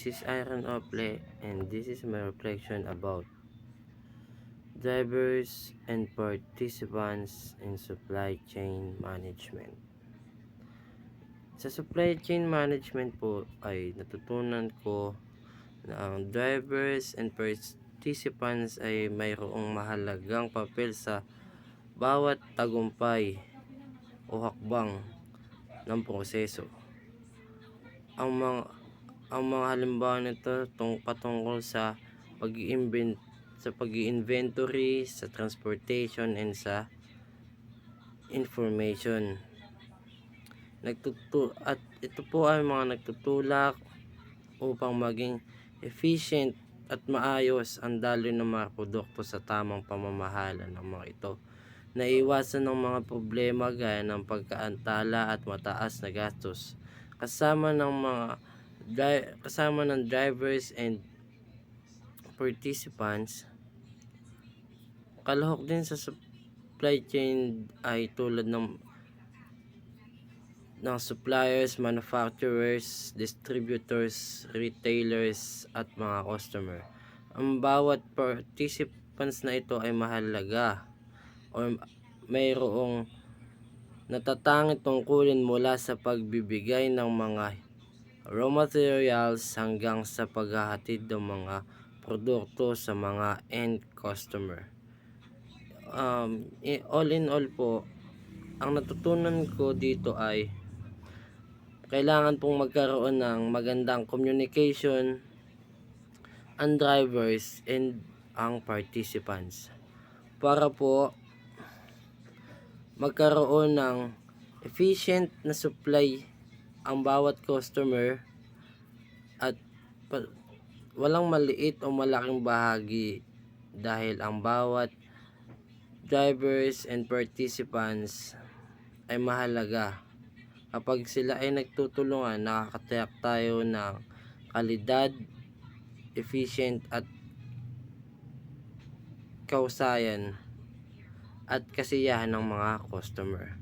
This is Iron Ople, and this is my reflection about drivers and participants in supply chain management. Sa supply chain management po ay natutunan ko na ang drivers and participants ay mayroong mahalagang papel sa bawat tagumpay o hakbang ng proseso. Ang mga halimbawa nito patungkol sa pag-inventory, sa transportation, and sa information. At ito po ay mga nagtutulak upang maging efficient at maayos ang daloy ng mga produkto sa tamang pamamahala ng mga ito. Naiwasan ng mga problema gaya ng pagkaantala at mataas na gastos kasama ng drivers and participants. Kalahok din sa supply chain ay tulad ng suppliers, manufacturers, distributors, retailers at mga customer. Ang bawat participants na ito ay mahalaga o mayroong natatanging tungkulin mula sa pagbibigay ng mga raw materials hanggang sa paghahatid ng mga produkto sa mga end customer. All in all po, ang natutunan ko dito ay kailangan pong magkaroon ng magandang communication ang drivers and ang participants para po magkaroon ng efficient na supply ang bawat customer at walang maliit o malaking bahagi dahil ang bawat drivers and participants ay mahalaga. Kapag sila ay nagtutulungan, nakakatiyak tayo ng kalidad, efficient at kausayan at kasiyahan ng mga customer.